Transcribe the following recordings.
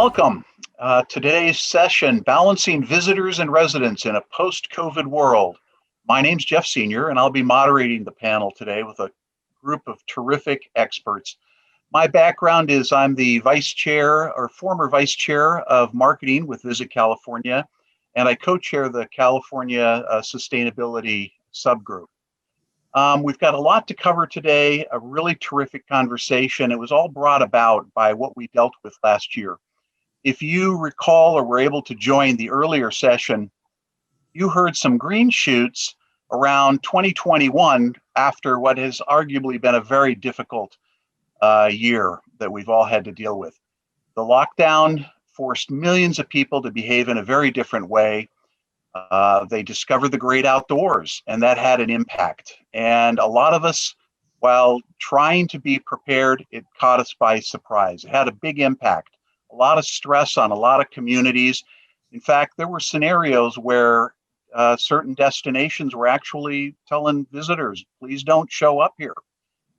welcome. Today's session, Balancing Visitors and Residents in a Post-COVID World. My name's Jeff Senior, and I'll be moderating the panel today with a group of terrific experts. My background is I'm the vice chair or former vice chair of marketing with Visit California, and I co-chair the California Sustainability Subgroup. We've got a lot to cover today, a really terrific conversation. It was all brought about by what we dealt with last year. If you recall or were able to join the earlier session, you heard some green shoots around 2021 after what has arguably been a very difficult year that we've all had to deal with. The lockdown forced millions of people to behave in a very different way. They discovered the great outdoors, and that had an impact. And a lot of us, while trying to be prepared, it caught us by surprise. It had a big impact, a lot of stress on a lot of communities. In fact, there were scenarios where certain destinations were actually telling visitors, please don't show up here.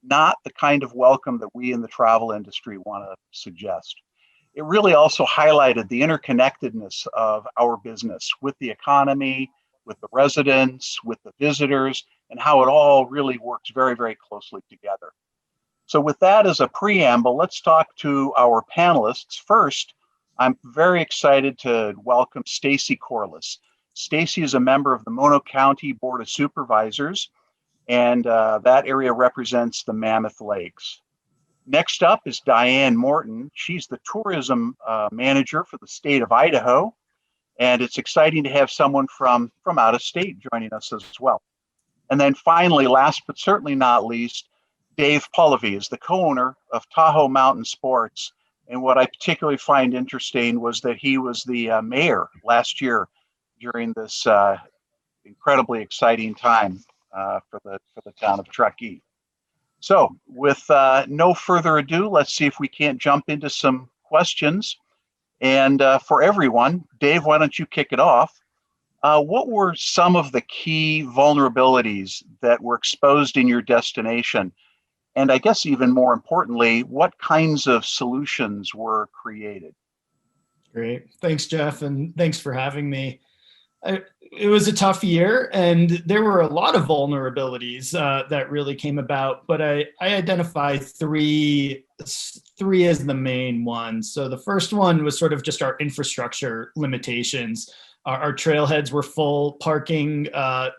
Not the kind of welcome that we in the travel industry want to suggest. It really also highlighted the interconnectedness of our business with the economy, with the residents, with the visitors, and how it all really works very, very closely together. So with that as a preamble, let's talk to our panelists. First, I'm very excited to welcome Stacy Corless. Stacy is a member of the Mono County Board of Supervisors, and that area represents the Mammoth Lakes. Next up is Diane Norton. She's the tourism manager for the state of Idaho. And it's exciting to have someone from out of state joining us as well. And then finally, last but certainly not least, Dave Polivy is the co-owner of Tahoe Mountain Sports. And what I particularly find interesting was that he was the mayor last year during this incredibly exciting time for the town of Truckee. So with no further ado, let's see if we can't jump into some questions. And for everyone, Dave, why don't you kick it off? What were some of the key vulnerabilities that were exposed in your destination? And I guess even more importantly, what kinds of solutions were created? Great. Thanks, Jeff, and thanks for having me. It was a tough year, and there were a lot of vulnerabilities that really came about, but I identify three as the main ones. So the first one was sort of just our infrastructure limitations. Our trailheads were full, parking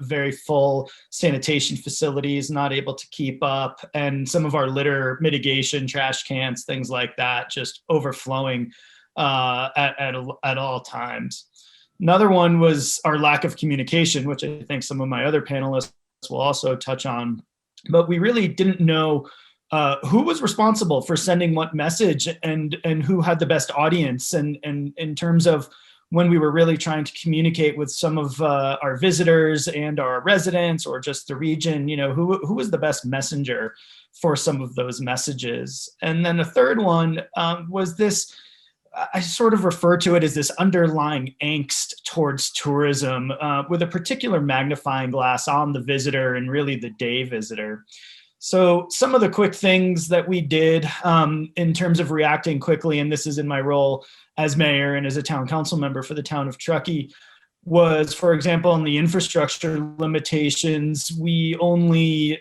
very full, sanitation facilities not able to keep up, and some of our litter mitigation, trash cans, things like that, just overflowing at all times. Another one was our lack of communication, which I think some of my other panelists will also touch on. But we really didn't know who was responsible for sending what message and who had the best audience. And in terms of when we were really trying to communicate with some of our visitors and our residents or just the region, who was the best messenger for some of those messages. And then the third one was this, I sort of refer to it as this underlying angst towards tourism with a particular magnifying glass on the visitor and really the day visitor. So some of the quick things that we did in terms of reacting quickly, and this is in my role as mayor and as a town council member for the town of Truckee, was, for example, in the infrastructure limitations, we only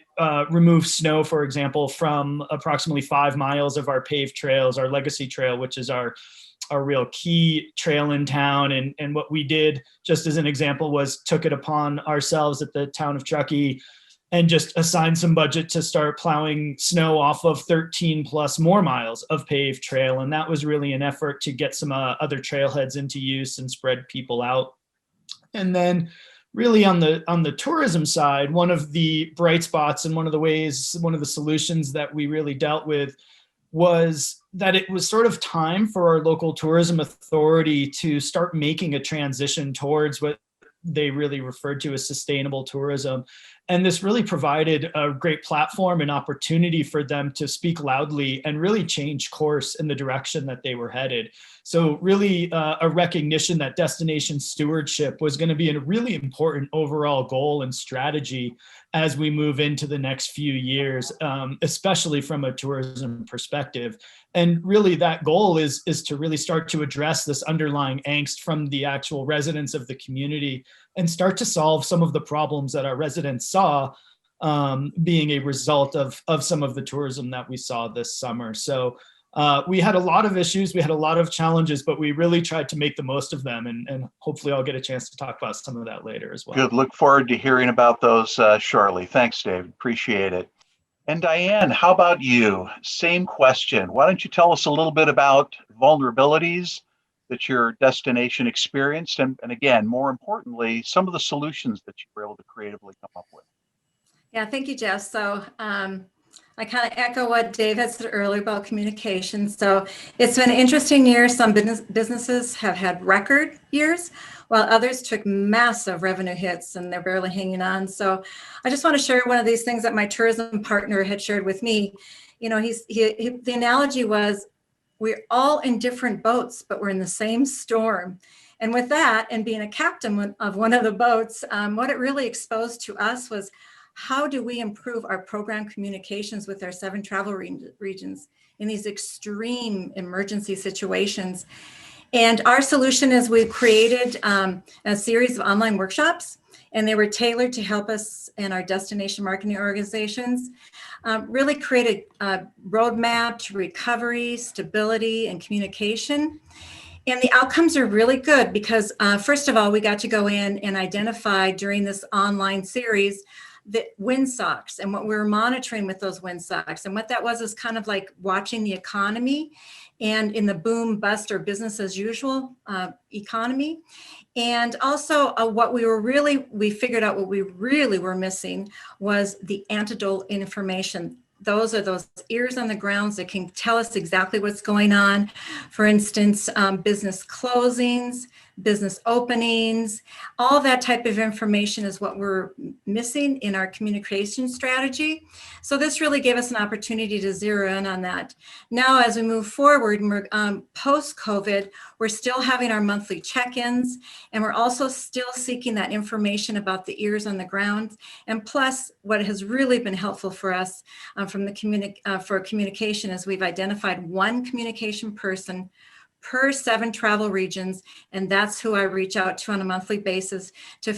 remove snow, for example, from approximately 5 miles of our paved trails, our legacy trail, which is our real key trail in town. And what we did, just as an example, was took it upon ourselves at the town of Truckee and just assigned some budget to start plowing snow off of 13 plus more miles of paved trail. And that was really an effort to get some other trailheads into use and spread people out. And then really on the tourism side, one of the bright spots and one of the solutions that we really dealt with was that it was sort of time for our local tourism authority to start making a transition towards what they really referred to as sustainable tourism. And this really provided a great platform and opportunity for them to speak loudly and really change course in the direction that they were headed. So really a recognition that destination stewardship was going to be a really important overall goal and strategy as we move into the next few years, especially from a tourism perspective. And really that goal is to really start to address this underlying angst from the actual residents of the community and start to solve some of the problems that our residents saw being a result of some of the tourism that we saw this summer. So we had a lot of issues, we had a lot of challenges, but we really tried to make the most of them. And hopefully I'll get a chance to talk about some of that later as well. Good. Look forward to hearing about those shortly. Thanks, Dave. Appreciate it. And Diane, how about you? Same question. Why don't you tell us a little bit about vulnerabilities that your destination experienced? And again, more importantly, some of the solutions that you were able to creatively come up with. Yeah, thank you, Jeff. So I kind of echo what Dave had said earlier about communication. So it's been an interesting year. Some businesses have had record years, while others took massive revenue hits and they're barely hanging on. So I just want to share one of these things that my tourism partner had shared with me. You know, the analogy was, we're all in different boats, but we're in the same storm. And with that, and being a captain of one of the boats, what it really exposed to us was, how do we improve our program communications with our 7 travel regions in these extreme emergency situations? And our solution is we've created a series of online workshops, and they were tailored to help us and our destination marketing organizations really create a roadmap to recovery, stability, and communication. And the outcomes are really good because first of all, we got to go in and identify during this online series the windsocks and what we were monitoring with those windsocks. And what that was is kind of like watching the economy and in the boom bust or business as usual economy. And also we figured out what we really were missing was the antidote information. Those are those ears on the grounds that can tell us exactly what's going on. For instance, business closings, business openings, all that type of information is what we're missing in our communication strategy. So this really gave us an opportunity to zero in on that. Now, as we move forward and we're post-COVID, we're still having our monthly check-ins, and we're also still seeking that information about the ears on the ground. And plus, what has really been helpful for us from the for communication is we've identified one communication person per 7 travel regions, and that's who I reach out to on a monthly basis to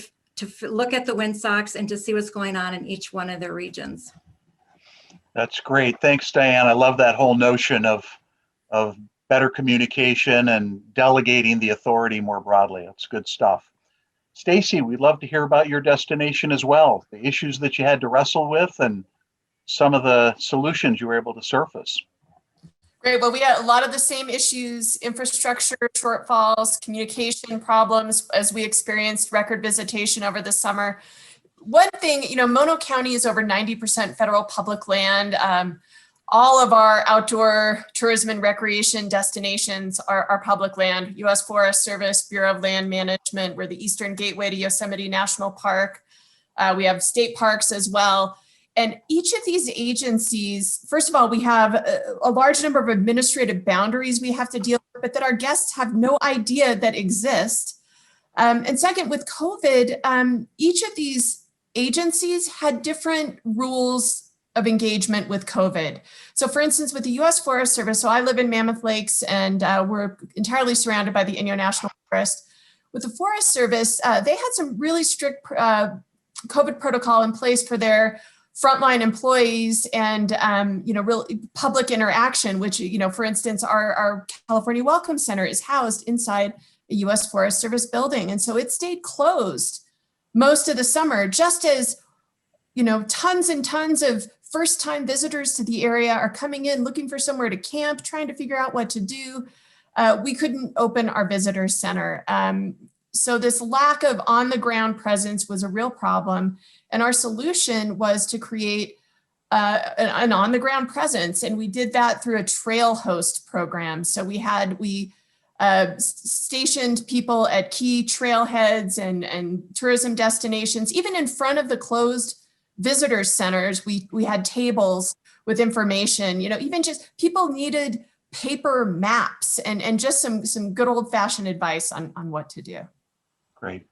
look at the windsocks and to see what's going on in each one of their regions. That's great. Thanks, Diane. I love that whole notion of better communication and delegating the authority more broadly. That's good stuff. Stacy, we'd love to hear about your destination as well, the issues that you had to wrestle with and some of the solutions you were able to surface. Great. Well, we had a lot of the same issues, infrastructure shortfalls, communication problems as we experienced record visitation over the summer. One thing, Mono County is over 90% federal public land. All of our outdoor tourism and recreation destinations are public land. U.S. Forest Service, Bureau of Land Management. We're the eastern gateway to Yosemite National Park. We have state parks as well. And each of these agencies, first of all, we have a large number of administrative boundaries we have to deal with, but that our guests have no idea that exist. And second, with COVID, each of these agencies had different rules of engagement with COVID. So for instance, with the U.S. Forest Service, so I live in Mammoth Lakes and we're entirely surrounded by the Inyo National Forest. With the Forest Service, they had some really strict COVID protocol in place for their frontline employees and, real public interaction, which, for instance, our California Welcome Center is housed inside a U.S. Forest Service building. And so it stayed closed most of the summer, just as, tons and tons of first-time visitors to the area are coming in, looking for somewhere to camp, trying to figure out what to do. We couldn't open our visitor center. So this lack of on-the-ground presence was a real problem. And our solution was to create an on-the-ground presence. And we did that through a trail host program. So we stationed people at key trailheads and tourism destinations. Even in front of the closed visitor centers, we had tables with information. Even just people needed paper maps and just some good old-fashioned advice on what to do. Great.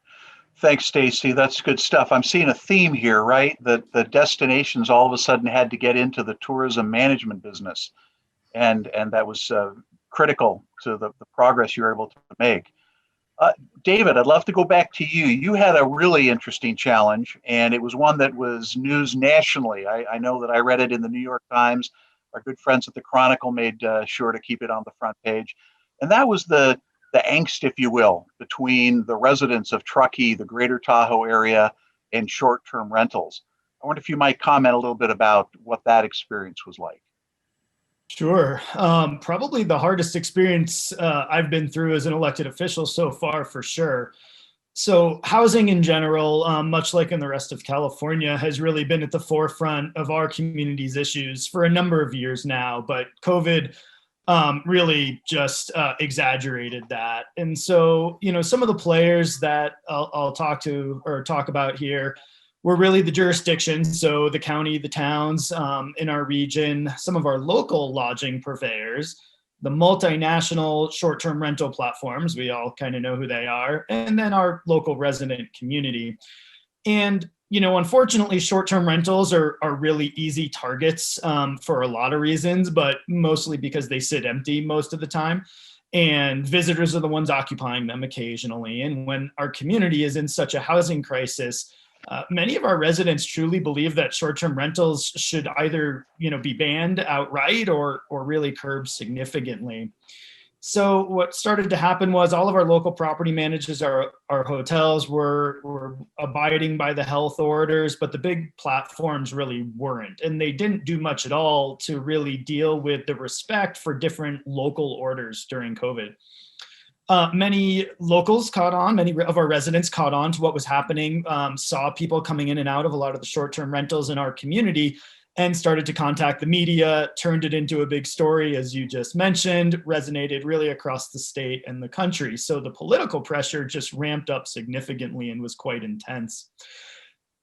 Thanks, Stacy. That's good stuff. I'm seeing a theme here, right? That the destinations all of a sudden had to get into the tourism management business, and that was critical to the progress you were able to make. David, I'd love to go back to you. You had a really interesting challenge, and it was one that was news nationally. I know that I read it in the New York Times. Our good friends at the Chronicle made sure to keep it on the front page. And that was the angst, if you will, between the residents of Truckee, the greater Tahoe area, and short-term rentals. I wonder if you might comment a little bit about what that experience was like. Sure. Probably the hardest experience I've been through as an elected official so far, for sure. So housing in general, much like in the rest of California, has really been at the forefront of our community's issues for a number of years now, but COVID really just exaggerated that. And so, some of the players that I'll talk about here were really the jurisdictions. So the county, the towns in our region, some of our local lodging purveyors, the multinational short-term rental platforms, we all kind of know who they are, and then our local resident community. And, unfortunately, short-term rentals are really easy targets for a lot of reasons, but mostly because they sit empty most of the time. And visitors are the ones occupying them occasionally. And when our community is in such a housing crisis, many of our residents truly believe that short-term rentals should either, be banned outright or really curbed significantly. So what started to happen was all of our local property managers, our hotels were abiding by the health orders, but the big platforms really weren't. And they didn't do much at all to really deal with the respect for different local orders during COVID. Many locals caught on, many of our residents caught on to what was happening, saw people coming in and out of a lot of the short-term rentals in our community and started to contact the media, turned it into a big story, as you just mentioned, resonated really across the state and the country. So the political pressure just ramped up significantly and was quite intense.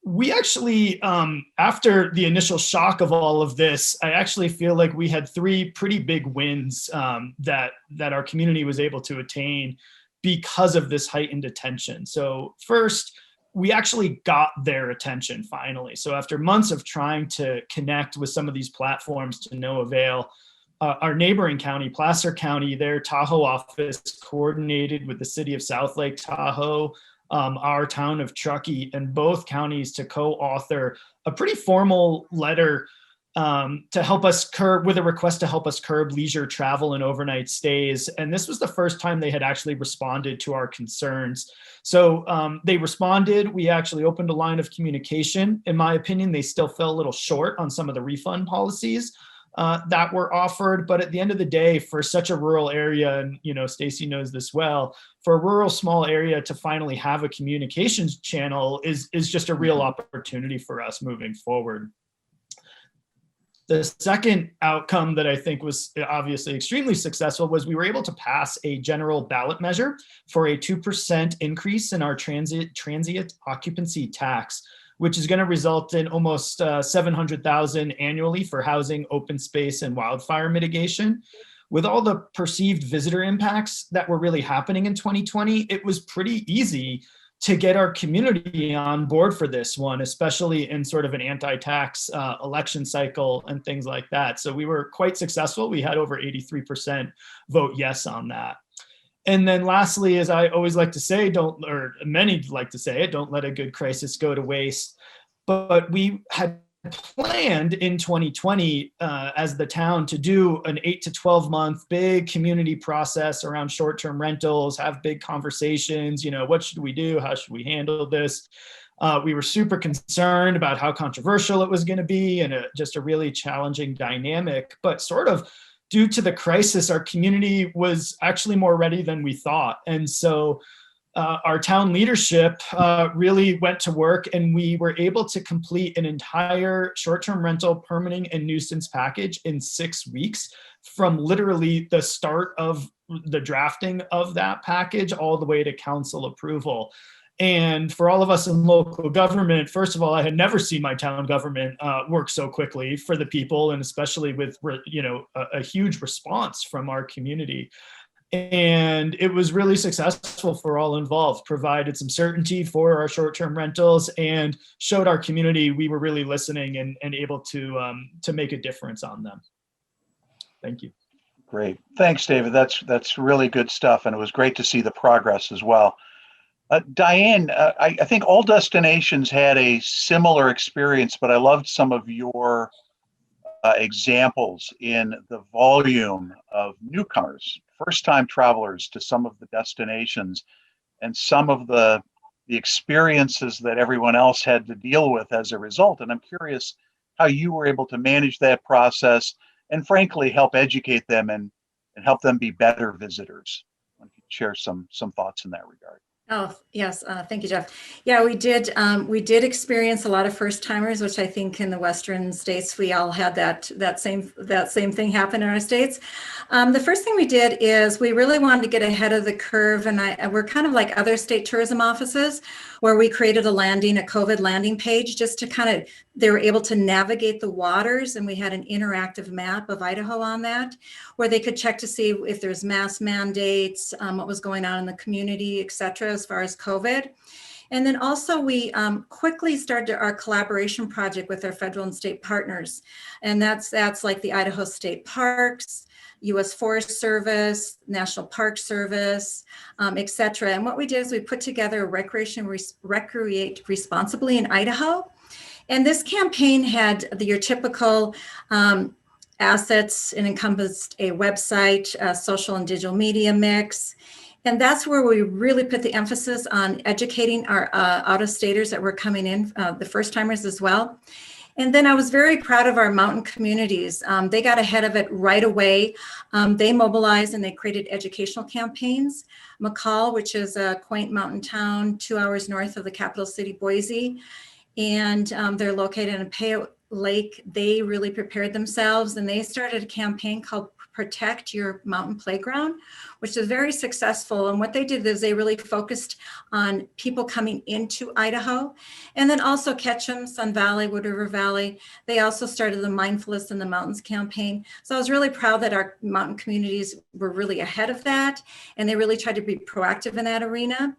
We actually, after the initial shock of all of this, I actually feel like we had three pretty big wins that our community was able to attain because of this heightened attention. So first, we actually got their attention finally. So after months of trying to connect with some of these platforms to no avail, our neighboring county, Placer County, their Tahoe office coordinated with the city of South Lake Tahoe, our town of Truckee, and both counties to co-author a pretty formal letter to help us with a request to help us curb leisure travel and overnight stays. And this was the first time they had actually responded to our concerns. So they responded. We actually opened a line of communication. In my opinion, they still fell a little short on some of the refund policies that were offered. But at the end of the day, for such a rural area, and Stacy knows this well, for a rural small area to finally have a communications channel is just a real opportunity for us moving forward. The second outcome that I think was obviously extremely successful was we were able to pass a general ballot measure for a 2% increase in our transient occupancy tax, which is going to result in almost $700,000 annually for housing, open space, and wildfire mitigation. With all the perceived visitor impacts that were really happening in 2020, it was pretty easy to get our community on board for this one, especially in sort of an anti-tax election cycle and things like that. So we were quite successful. We had over 83% vote yes on that. And then lastly, as I always like to say, many like to say it, don't let a good crisis go to waste. But we had planned in 2020 as the town to do an 8 to 12 month big community process around short-term rentals, have big conversations, what should we do? How should we handle this? We were super concerned about how controversial it was going to be and just a really challenging dynamic, but sort of due to the crisis, our community was actually more ready than we thought. And so our town leadership really went to work, and we were able to complete an entire short-term rental permitting and nuisance package in 6 weeks, from literally the start of the drafting of that package all the way to council approval. And for all of us in local government, first of all, I had never seen my town government work so quickly for the people, and especially with a huge response from our community. And it was really successful for all involved, provided some certainty for our short-term rentals and showed our community we were really listening and able to make a difference on them. Thank you. Great. Thanks, David. That's really good stuff. And it was great to see the progress as well. Diane, I think all destinations had a similar experience, but I loved some of your examples in the volume of newcomers, first-time travelers to some of the destinations, and some of the experiences that everyone else had to deal with as a result. And I'm curious how you were able to manage that process and frankly help educate them and help them be better visitors. I could share some thoughts in that regard. Oh, yes. Thank you, Jeff. Yeah, we did experience a lot of first timers, which I think in the Western states, we all had that same thing happen in our states. The first thing we did is we really wanted to get ahead of the curve. And we're kind of like other state tourism offices where we created a COVID landing page just to they were able to navigate the waters. And we had an interactive map of Idaho on that, where they could check to see if there's mask mandates, what was going on in the community, et cetera, as far as COVID. And then also we quickly started our collaboration project with our federal and state partners. And that's like the Idaho State Parks, U.S. Forest Service, National Park Service, et cetera. And what we did is we put together a Recreate Responsibly in Idaho. And this campaign had your typical assets. It encompassed a website, a social and digital media mix. And that's where we really put the emphasis on educating our out-of-staters that were coming in, the first timers as well. And then I was very proud of our mountain communities. They got ahead of it right away. They mobilized and they created educational campaigns. McCall, which is a quaint mountain town 2 hours north of the capital city, Boise, and they're located in Payette Lake. They really prepared themselves and they started a campaign called Protect Your Mountain Playground, which is very successful. And what they did is they really focused on people coming into Idaho, and then also Ketchum, Sun Valley, Wood River Valley. They also started the Mindfulness in the Mountains campaign. So I was really proud that our mountain communities were really ahead of that, and they really tried to be proactive in that arena.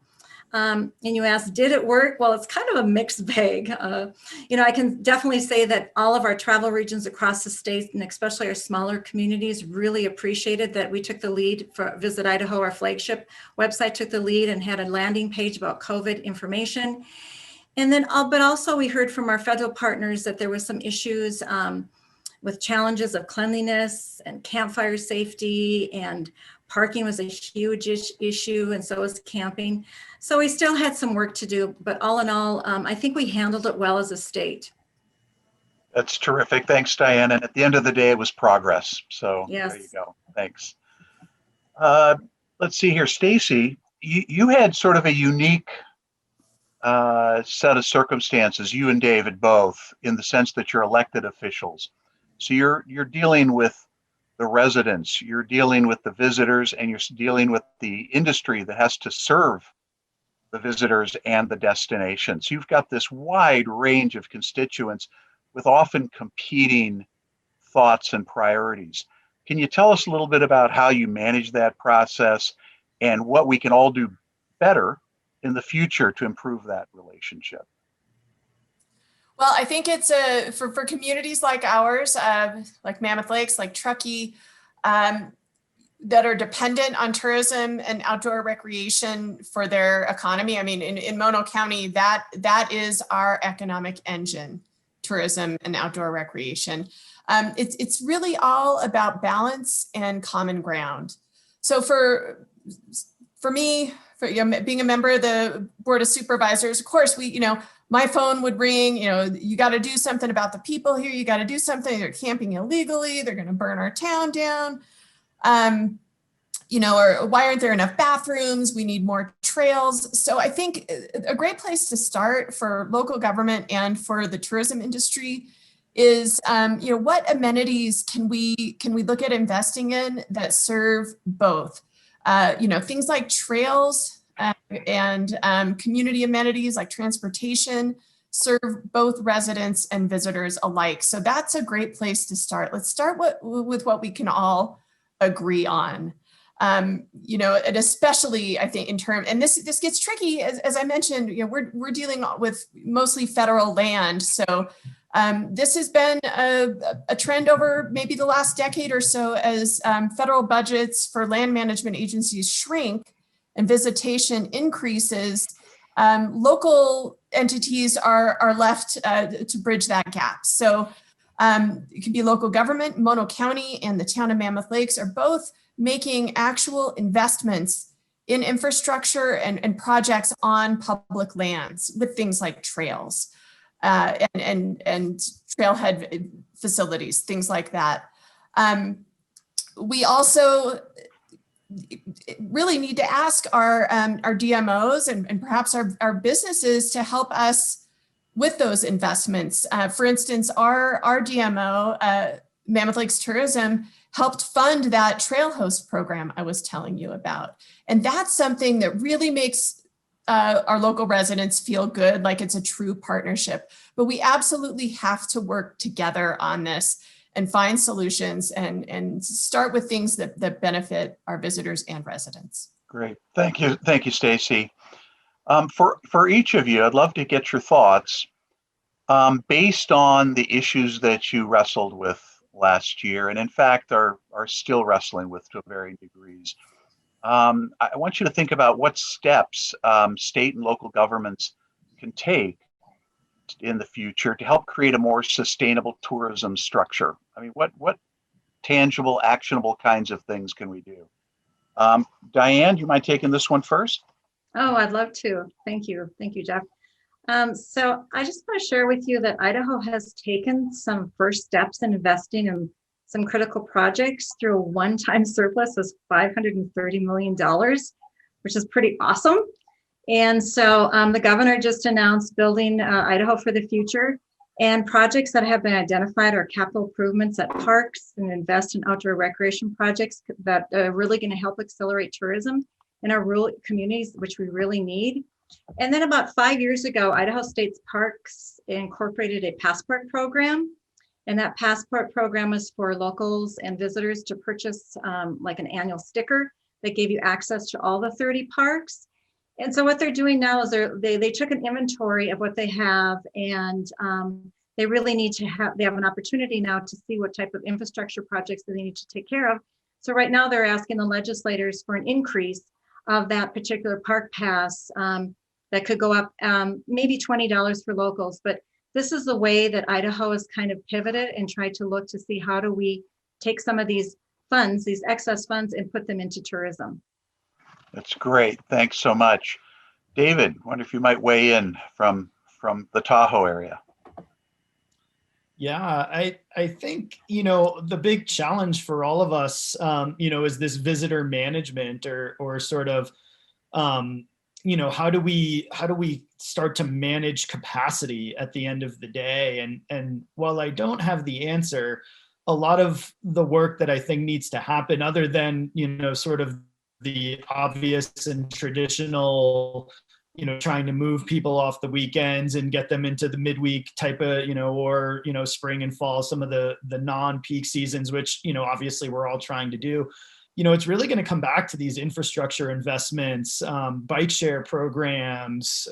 And you asked, did it work? Well, it's kind of a mixed bag. I can definitely say that all of our travel regions across the state, and especially our smaller communities, really appreciated that we took the lead for Visit Idaho. Our flagship website took the lead and had a landing page about COVID information. And then, but also we heard from our federal partners that there was some issues with challenges of cleanliness and campfire safety, and parking was a huge issue, and so was camping. So we still had some work to do, but all in all, I think we handled it well as a state. That's terrific. Thanks, Diane. And at the end of the day, it was progress. So yes. There you go. Thanks. Let's see here. Stacy, you had sort of a unique set of circumstances, you and David both, in the sense that you're elected officials. So you're dealing with the residents, you're dealing with the visitors, and you're dealing with the industry that has to serve the visitors and the destinations. You've got this wide range of constituents with often competing thoughts and priorities. Can you tell us a little bit about how you manage that process and what we can all do better in the future to improve that relationship? Well, I think it's for communities like ours, like Mammoth Lakes, like Truckee, that are dependent on tourism and outdoor recreation for their economy. I mean, in Mono County, that is our economic engine, tourism and outdoor recreation. It's really all about balance and common ground. So for me, being a member of the Board of Supervisors, of course, my phone would ring, you got to do something about the people here. You got to do something. They're camping illegally. They're going to burn our town down. Or why aren't there enough bathrooms? We need more trails. So I think a great place to start for local government and for the tourism industry is, what amenities can we look at investing in that serve both? Things like trails and community amenities like transportation serve both residents and visitors alike. So that's a great place to start. Let's start with what we can all agree on. And especially I think in terms, and this gets tricky, as I mentioned, we're dealing with mostly federal land. So this has been a trend over maybe the last decade or so as federal budgets for land management agencies shrink and visitation increases. Local entities are left to bridge that gap. So it could be local government. Mono County and the town of Mammoth Lakes are both making actual investments in infrastructure and projects on public lands with things like trails and trailhead facilities, things like that. We also really need to ask our DMOs and perhaps our businesses to help us with those investments. For instance, our DMO, Mammoth Lakes Tourism, helped fund that trail host program I was telling you about. And that's something that really makes our local residents feel good, like it's a true partnership. But we absolutely have to work together on this and find solutions and start with things that benefit our visitors and residents. Great. Thank you, Stacy. For each of you, I'd love to get your thoughts based on the issues that you wrestled with last year, and in fact are still wrestling with to varying degrees. I want you to think about what steps state and local governments can take in the future to help create a more sustainable tourism structure. I mean, what tangible, actionable kinds of things can we do? Diane, do you mind taking this one first? Oh, I'd love to. Thank you. Thank you, Jeff. So I just want to share with you that Idaho has taken some first steps in investing in some critical projects through a one-time surplus of $530 million, which is pretty awesome. And so the governor just announced building Idaho for the future, and projects that have been identified are capital improvements at parks and invest in outdoor recreation projects that are really going to help accelerate tourism in our rural communities, which we really need. And then about 5 years ago, Idaho State Parks incorporated a passport program. And that passport program was for locals and visitors to purchase like an annual sticker that gave you access to all the 30 parks. And so what they're doing now is they took an inventory of what they have, and they really need to have an opportunity now to see what type of infrastructure projects that they need to take care of. So right now they're asking the legislators for an increase of that particular park pass that could go up maybe $20 for locals. But this is the way that Idaho has kind of pivoted and tried to look to see how do we take some of these funds, these excess funds, and put them into tourism. That's great. Thanks so much. David, I wonder if you might weigh in from the Tahoe area. Yeah, I think, the big challenge for all of us, is this visitor management or sort of, how do we start to manage capacity at the end of the day? And while I don't have the answer, a lot of the work that I think needs to happen, other than, sort of the obvious and traditional, trying to move people off the weekends and get them into the midweek type of, or, spring and fall, some of the non-peak seasons, which, obviously we're all trying to do. It's really going to come back to these infrastructure investments, bike share programs,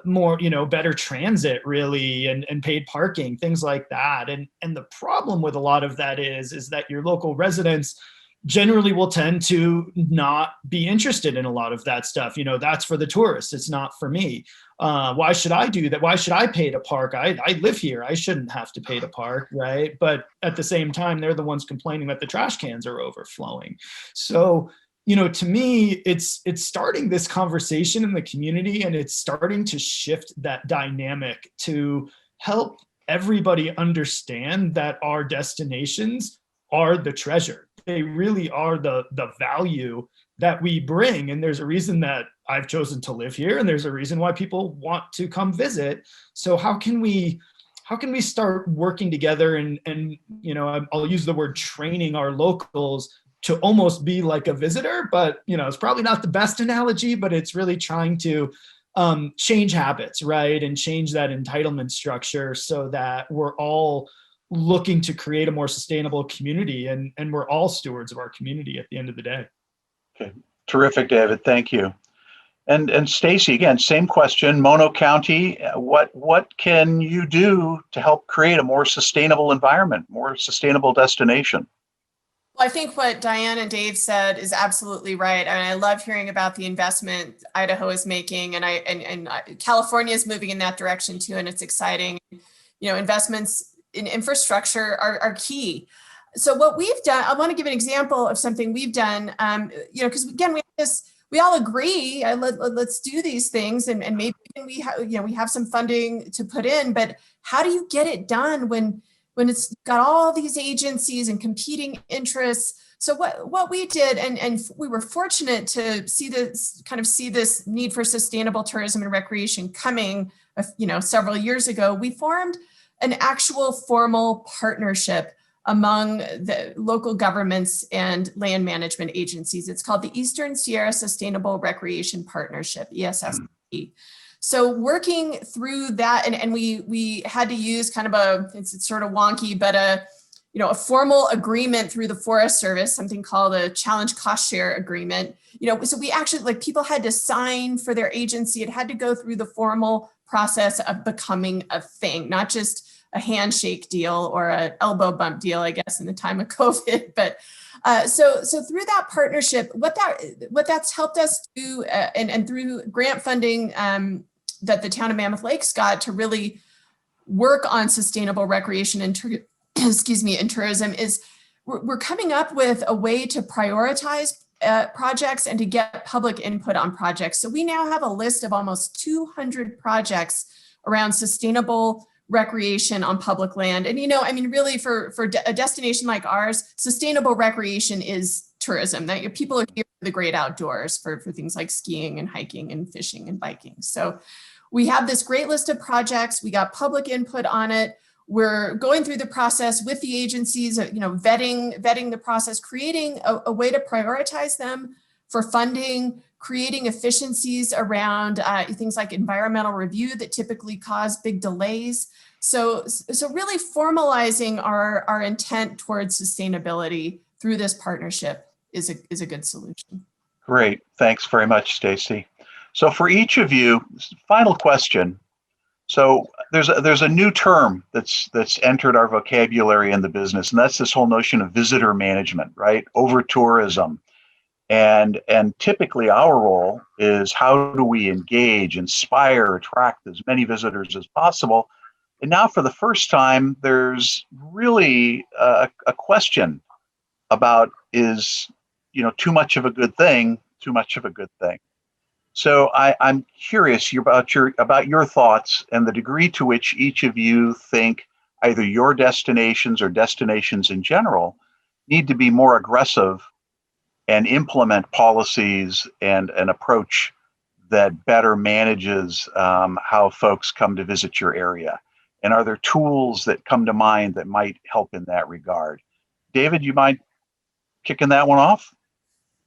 more, better transit really, and paid parking, things like that. And the problem with a lot of that is that your local residents generally will tend to not be interested in a lot of that stuff. That's for the tourists. It's not for me. Why should I do that? Why should I pay to park? I live here. I shouldn't have to pay to park, right? But at the same time, they're the ones complaining that the trash cans are overflowing. So, to me, it's starting this conversation in the community, and it's starting to shift that dynamic to help everybody understand that our destinations are the treasure. They really are the value that we bring. And there's a reason that I've chosen to live here, and there's a reason why people want to come visit. So how can we start working together and I'll use the word training our locals to almost be like a visitor, but it's probably not the best analogy, but it's really trying to change habits, right? And change that entitlement structure so that we're all looking to create a more sustainable community, and we're all stewards of our community at the end of the day. Okay, terrific, David. Thank you. And Stacy, again, same question. Mono County, what can you do to help create a more sustainable environment, more sustainable destination? Well, I think what Diane and Dave said is absolutely right, and I love hearing about the investment Idaho is making, and California is moving in that direction too, and it's exciting. Investments in infrastructure are key. So what we've done, I want to give an example of something we've done, because again, we all agree, let's do these things, and maybe we have some funding to put in, but how do you get it done when it's got all these agencies and competing interests? So what we did, and we were fortunate to see this need for sustainable tourism and recreation coming, several years ago. We formed an actual formal partnership among the local governments and land management agencies. It's called the Eastern Sierra Sustainable Recreation Partnership, ESSP. So working through that, and we had to use kind of it's sort of wonky, but a formal agreement through the Forest Service, something called a challenge cost share agreement. So we actually, people had to sign for their agency. It had to go through the formal process of becoming a thing, not just a handshake deal or an elbow bump deal, I guess, in the time of COVID. But so through that partnership, what that's helped us do, and through grant funding that the town of Mammoth Lakes got to really work on sustainable recreation and tourism, is we're coming up with a way to prioritize projects and to get public input on projects. So we now have a list of almost 200 projects around sustainable recreation on public land. And, really for a destination like ours, sustainable recreation is tourism. That people are here for the great outdoors, for things like skiing and hiking and fishing and biking. So we have this great list of projects. We got public input on it. We're going through the process with the agencies, vetting the process, creating a way to prioritize them for funding, creating efficiencies around things like environmental review that typically cause big delays. So really formalizing our intent towards sustainability through this partnership is a good solution. Great. Thanks very much, Stacy. So for each of you, final question. So there's a new term that's entered our vocabulary in the business, and that's this whole notion of visitor management, right? Over tourism. And typically our role is, how do we engage, inspire, attract as many visitors as possible? And now for the first time, there's really a question about, is too much of a good thing too much of a good thing? So I'm curious about your thoughts and the degree to which each of you think either your destinations or destinations in general need to be more aggressive and implement policies and an approach that better manages how folks come to visit your area. And are there tools that come to mind that might help in that regard? David, you mind kicking that one off?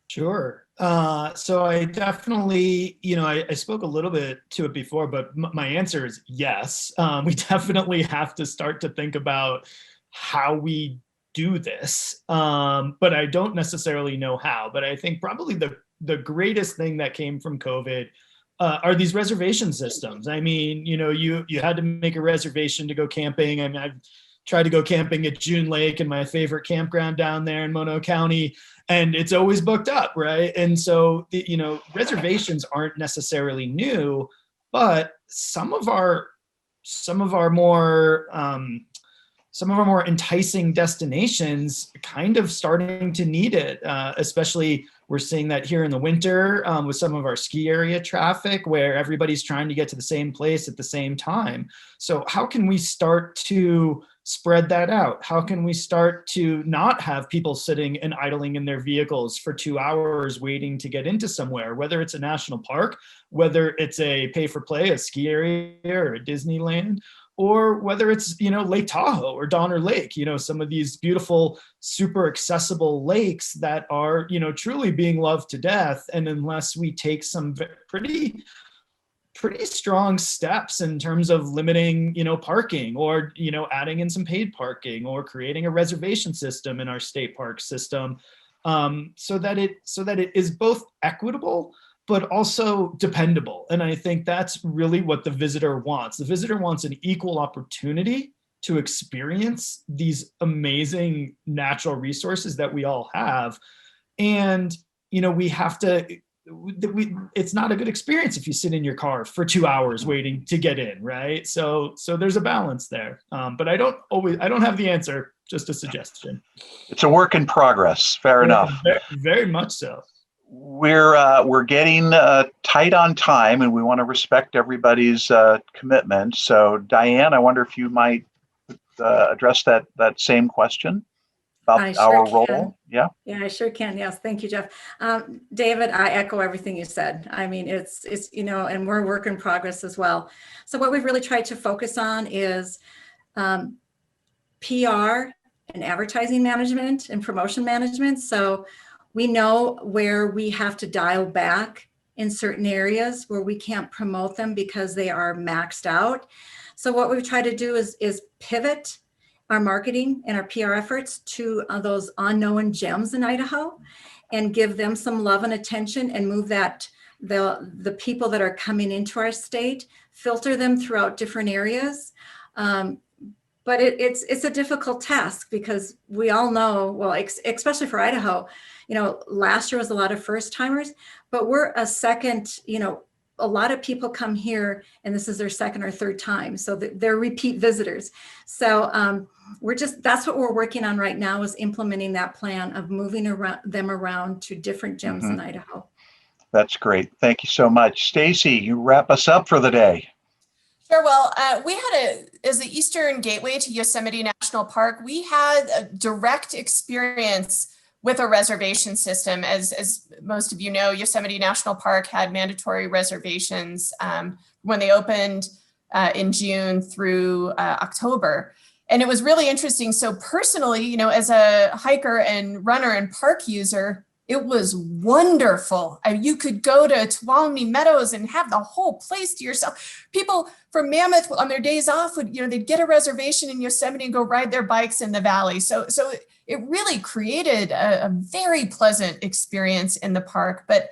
Sure. So I definitely, I spoke a little bit to it before, but my answer is yes. We definitely have to start to think about how we do this, but I don't necessarily know how. But I think probably the greatest thing that came from COVID are these reservation systems. I mean, you had to make a reservation to go camping. I mean, I've tried to go camping at June Lake, and my favorite campground down there in Mono County, and it's always booked up, right? And so, reservations aren't necessarily new, but some of our more enticing destinations kind of starting to need it, especially we're seeing that here in the winter with some of our ski area traffic, where everybody's trying to get to the same place at the same time. So how can we start to spread that out? How can we start to not have people sitting and idling in their vehicles for 2 hours waiting to get into somewhere, whether it's a national park, whether it's a pay for play, a ski area or a Disneyland, or whether it's, Lake Tahoe or Donner Lake, some of these beautiful, super accessible lakes that are, truly being loved to death. And unless we take some pretty pretty strong steps in terms of limiting, parking, or, adding in some paid parking, or creating a reservation system in our state park system, so that it is both equitable but also dependable. And I think that's really what the visitor wants. The visitor wants an equal opportunity to experience these amazing natural resources that we all have. And, we have to, it's not a good experience if you sit in your car for 2 hours waiting to get in, right? So there's a balance there. But I don't have the answer, just a suggestion. It's a work in progress. Fair enough. Very, very much so. We're getting tight on time, and we want to respect everybody's commitment. So, Diane, I wonder if you might address that same question about our role. Yeah, I sure can. Yes, thank you, Jeff. David, I echo everything you said. I mean, it's and we're a work in progress as well. So what we've really tried to focus on is PR and advertising management and promotion management. So we know where we have to dial back in certain areas where we can't promote them because they are maxed out. So what we've tried to do is pivot our marketing and our PR efforts to those unknown gems in Idaho, and give them some love and attention, and move that the people that are coming into our state, filter them throughout different areas. But it's a difficult task, because we all know, well, especially for Idaho, last year was a lot of first timers, but we're a second, a lot of people come here and this is their second or third time. So they're repeat visitors. So that's what we're working on right now, is implementing that plan of moving them around to different gems in Idaho. That's great. Thank you so much. Stacy, you wrap us up for the day. Sure. Well, we had as the Eastern Gateway to Yosemite National Park, we had a direct experience with a reservation system. As most of you know, Yosemite National Park had mandatory reservations when they opened in June through October. And it was really interesting. So personally, as a hiker and runner and park user, it was wonderful. You could go to Tuolumne Meadows and have the whole place to yourself. People from Mammoth on their days off would, they'd get a reservation in Yosemite and go ride their bikes in the valley. So it really created a very pleasant experience in the park. But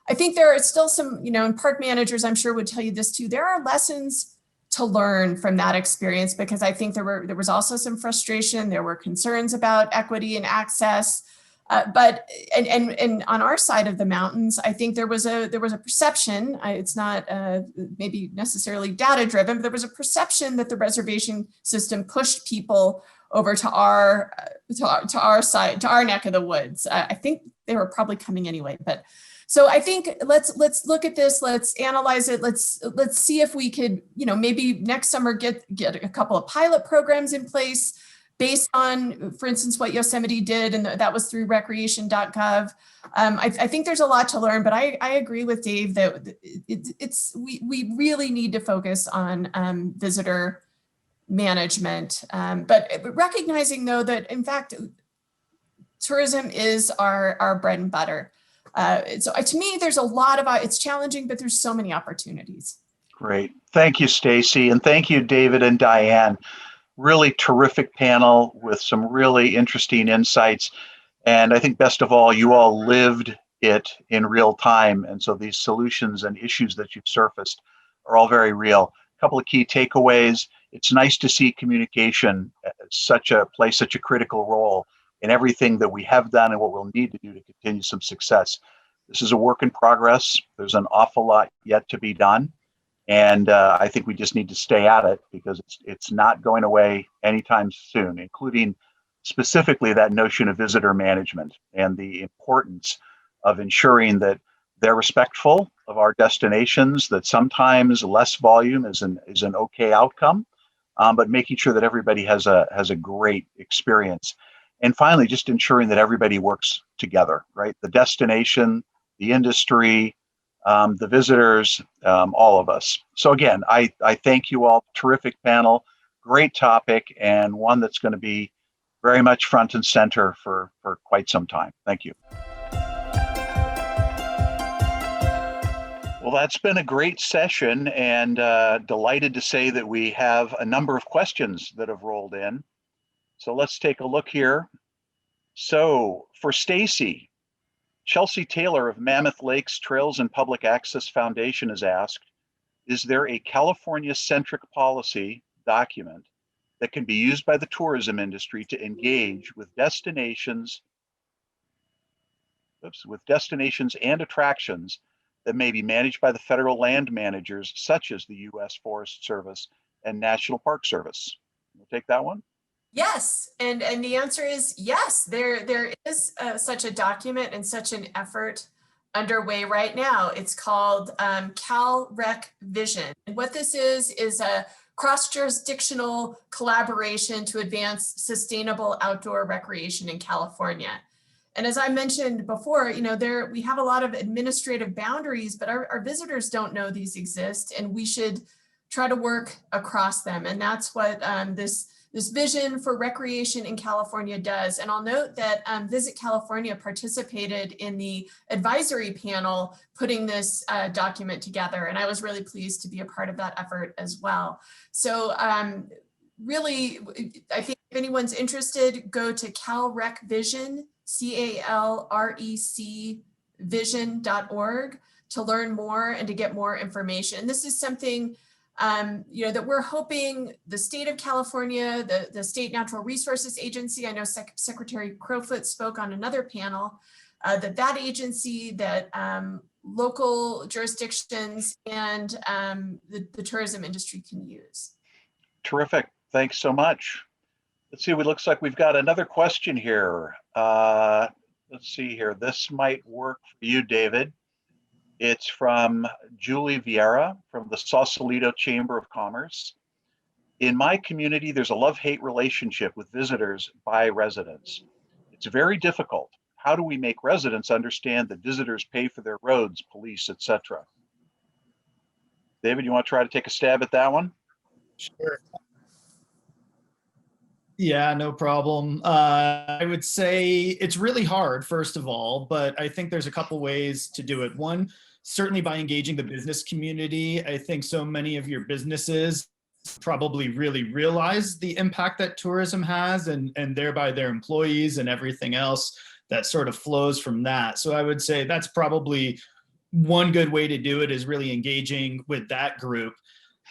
I think there are still some, and park managers, I'm sure, would tell you this too. There are lessons to learn from that experience, because I think there was also some frustration. There were concerns about equity and access. But on our side of the mountains, I think there was a perception. It's not maybe necessarily data driven, but there was a perception that the reservation system pushed people over to our side, to our neck of the woods. I think they were probably coming anyway. But so I think let's look at this. Let's analyze it. Let's see if we could maybe next summer get a couple of pilot programs in place, based on, for instance, what Yosemite did, and that was through recreation.gov. I think there's a lot to learn, but I agree with Dave that we really need to focus on visitor management, but recognizing, though, that in fact, tourism is our bread and butter. So to me, there's a lot of, it's challenging, but there's so many opportunities. Great. Thank you, Stacy, and thank you, David and Diane. Really terrific panel with some really interesting insights. And I think best of all, you all lived it in real time. And so these solutions and issues that you've surfaced are all very real. A couple of key takeaways. It's nice to see communication play such a critical role in everything that we have done and what we'll need to do to continue some success. This is a work in progress. There's an awful lot yet to be done. And I think we just need to stay at it, because it's not going away anytime soon, including specifically that notion of visitor management and the importance of ensuring that they're respectful of our destinations, that sometimes less volume is an okay outcome, but making sure that everybody has a great experience. And finally, just ensuring that everybody works together, right? The destination, the industry, the visitors, all of us. So again, I thank you all. Terrific panel, great topic, and one that's going to be very much front and center for quite some time. Thank you. Well, that's been a great session, and delighted to say that we have a number of questions that have rolled in. So let's take a look here. So for Stacy, Chelsea Taylor of Mammoth Lakes Trails and Public Access Foundation has asked, is there a California-centric policy document that can be used by the tourism industry to engage with destinations and attractions that may be managed by the federal land managers, such as the U.S. Forest Service and National Park Service? We'll take that one. Yes, and the answer is yes. There is such a document and such an effort underway right now. It's called CalRec Vision. And what this is a cross-jurisdictional collaboration to advance sustainable outdoor recreation in California. And as I mentioned before, you know, we have a lot of administrative boundaries, but our visitors don't know these exist, and we should try to work across them. And that's what this vision for recreation in California does. And I'll note that Visit California participated in the advisory panel putting this document together. And I was really pleased to be a part of that effort as well. So really, I think if anyone's interested, go to CalRec Vision, CALREC vision.org to learn more and to get more information. This is something you know, that we're hoping the state of California, the State Natural Resources Agency, I know Secretary Crowfoot spoke on another panel, that agency, that local jurisdictions and the tourism industry can use. Terrific. Thanks so much. Let's see, it looks like we've got another question here. Let's see here. This might work for you, David. It's from Julie Vieira from the Sausalito Chamber of Commerce. In my community, there's a love-hate relationship with visitors by residents. It's very difficult. How do we make residents understand that visitors pay for their roads, police, etc.? David, you want to try to take a stab at that one? Sure. Yeah, no problem. I would say it's really hard, first of all, but I think there's a couple ways to do it. One, certainly by engaging the business community. I think so many of your businesses probably really realize the impact that tourism has and thereby their employees and everything else that sort of flows from that. So I would say that's probably one good way to do it, is really engaging with that group.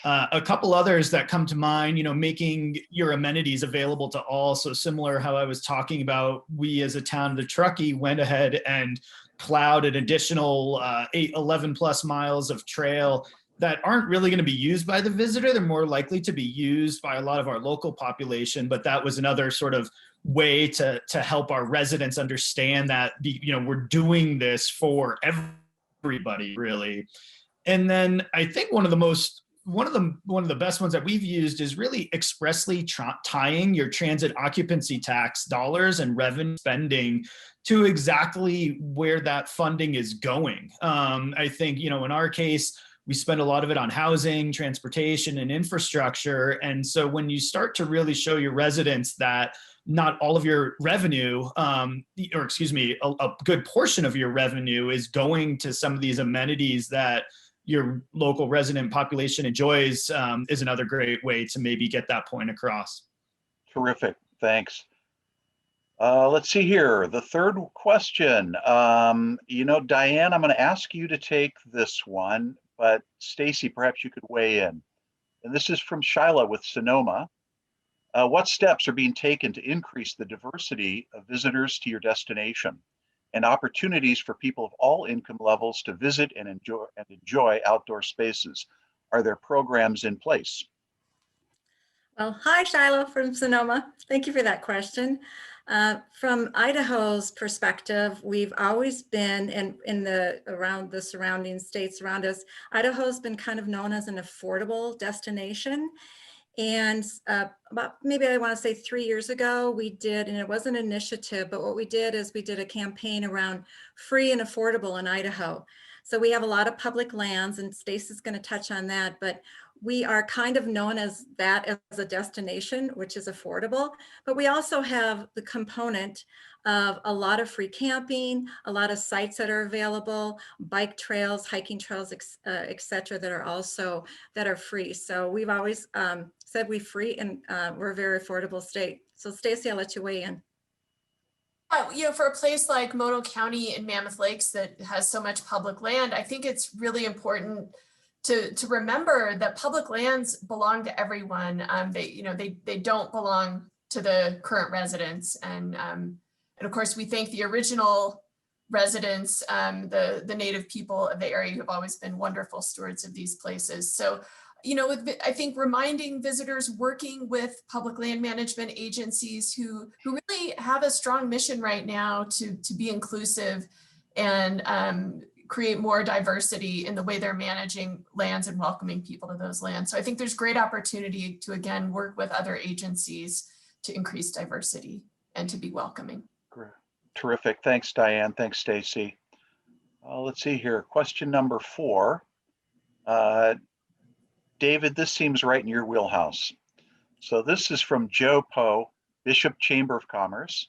A couple others that come to mind, you know, making your amenities available to all. So similar how I was talking about, we as a town of the Truckee went ahead and plowed an additional 11 plus miles of trail that aren't really going to be used by the visitor. They're more likely to be used by a lot of our local population. But that was another sort of way to help our residents understand that, you know, we're doing this for everybody, really. And then I think one of the best ones that we've used is really expressly tying your transit occupancy tax dollars and revenue spending to exactly where that funding is going. I think, you know, in our case, we spend a lot of it on housing, transportation, and infrastructure. And so when you start to really show your residents that not all of your revenue, a good portion of your revenue is going to some of these amenities that your local resident population enjoys, is another great way to maybe get that point across. Terrific, thanks. Let's see here, the third question. You know, Diane, I'm going to ask you to take this one, but Stacy, perhaps you could weigh in. And this is from Shyla with Sonoma. What steps are being taken to increase the diversity of visitors to your destination and opportunities for people of all income levels to visit and enjoy outdoor spaces? Are there programs in place? Well, hi, Shiloh from Sonoma. Thank you for that question. From Idaho's perspective, we've always been around the surrounding states around us. Idaho's been kind of known as an affordable destination. And about maybe I want to say 3 years ago, we did, and it was an initiative, but what we did is we did a campaign around free and affordable in Idaho. So we have a lot of public lands, and Stacy's going to touch on that, but we are kind of known as that as a destination, which is affordable, but we also have the component of a lot of free camping, a lot of sites that are available, bike trails, hiking trails, et cetera, that are free. So we've always said we free, and we're a very affordable state. So Stacy, I'll let you weigh in. For a place like Mono County and Mammoth Lakes that has so much public land, I think it's really important to remember that public lands belong to everyone. They don't belong to the current residents, and of course we thank the original residents, the native people of the area who have always been wonderful stewards of these places. So, I think reminding visitors, working with public land management agencies who really have a strong mission right now to be inclusive and create more diversity in the way they're managing lands and welcoming people to those lands. So I think there's great opportunity to, again, work with other agencies to increase diversity and to be welcoming. Great. Terrific. Thanks, Diane. Thanks, Stacy. Let's see here. Question number 4. David, this seems right in your wheelhouse. So this is from Joe Poe, Bishop Chamber of Commerce.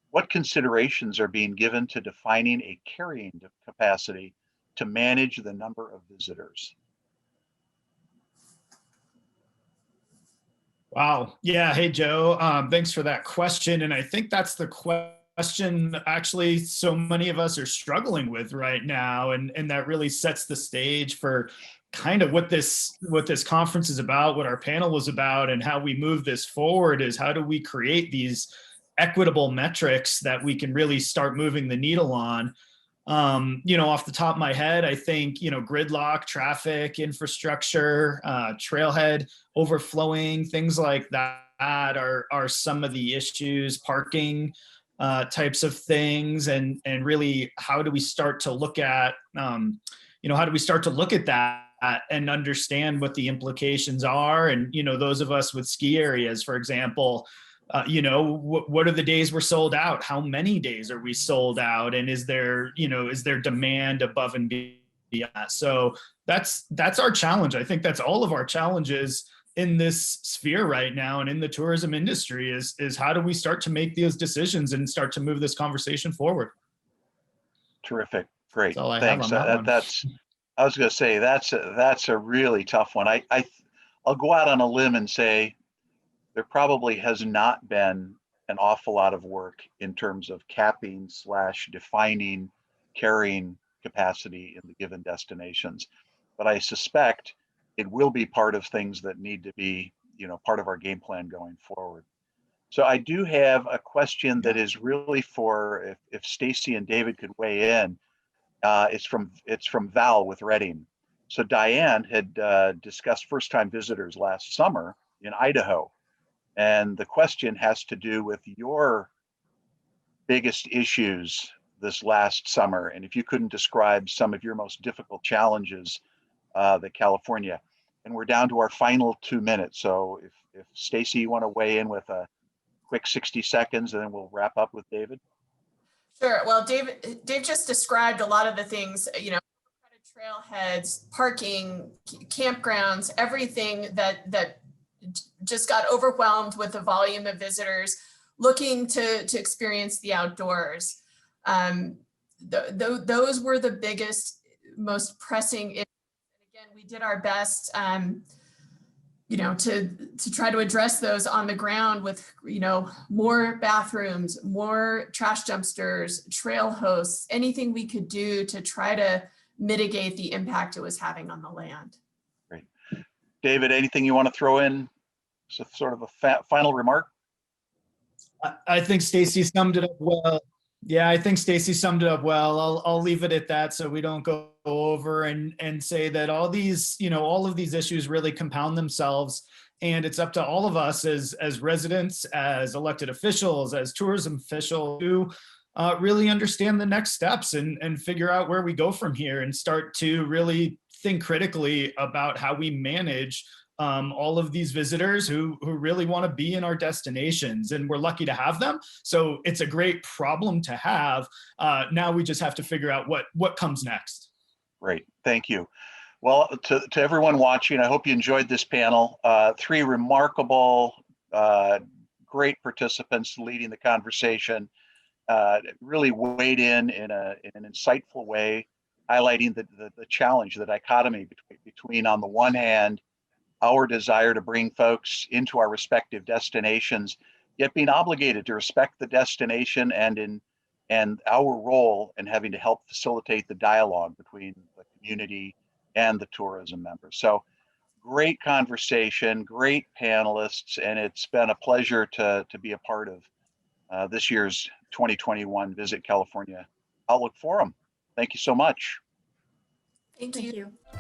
What considerations are being given to defining a carrying capacity to manage the number of visitors? Wow. Yeah. Hey, Joe. Thanks for that question. And I think that's the question actually so many of us are struggling with right now. And that really sets the stage for kind of what this conference is about, what our panel was about, and how we move this forward is how do we create these equitable metrics that we can really start moving the needle on. Off the top of my head, I think, gridlock, traffic, infrastructure, trailhead overflowing, things like that are some of the issues, parking types of things. And really, how do we start to look at, that and understand what the implications are? And, those of us with ski areas, for example, what are the days we're sold out? How many days are we sold out? And is there demand above and beyond that? So that's our challenge. I think that's all of our challenges in this sphere right now and in the tourism industry is how do we start to make those decisions and start to move this conversation forward? Terrific. Great. That's all I Thanks. have on that one. I was going to say that's a really tough one. I'll go out on a limb and say there probably has not been an awful lot of work in terms of capping / defining carrying capacity in the given destinations. But I suspect it will be part of things that need to be, part of our game plan going forward. So I do have a question that is really for if Stacy and David could weigh in. It's from Val with Reading. So Diane had discussed first-time visitors last summer in Idaho. And the question has to do with your biggest issues this last summer. And if you couldn't describe some of your most difficult challenges that California, and we're down to our final 2 minutes. So if Stacy, you want to weigh in with a quick 60 seconds, and then we'll wrap up with David. Sure. Well, Dave just described a lot of the things, trailheads, parking, campgrounds, everything that just got overwhelmed with the volume of visitors looking to experience the outdoors. Those were the biggest, most pressing issues. And again, we did our best, to try to address those on the ground with, more bathrooms, more trash dumpsters, trail hosts, anything we could do to try to mitigate the impact it was having on the land. Great. David, anything you want to throw in? So sort of a final remark? I think Stacy summed it up well. Yeah, I think Stacy summed it up well. I'll leave it at that so we don't go over and say that all of these issues really compound themselves, and it's up to all of us as residents, as elected officials, as tourism officials to really understand the next steps and figure out where we go from here and start to really think critically about how we manage all of these visitors who really want to be in our destinations, and we're lucky to have them. So it's a great problem to have. Now we just have to figure out what comes next. Great, thank you. Well, to everyone watching, I hope you enjoyed this panel. Three remarkable, great participants leading the conversation. Really weighed in an insightful way, highlighting the challenge, the dichotomy between, on the one hand, our desire to bring folks into our respective destinations, yet being obligated to respect the destination and our role in having to help facilitate the dialogue between the community and the tourism members. So great conversation, great panelists, and it's been a pleasure to be a part of this year's 2021 Visit California Outlook Forum. Thank you so much. Thank Thank you. you.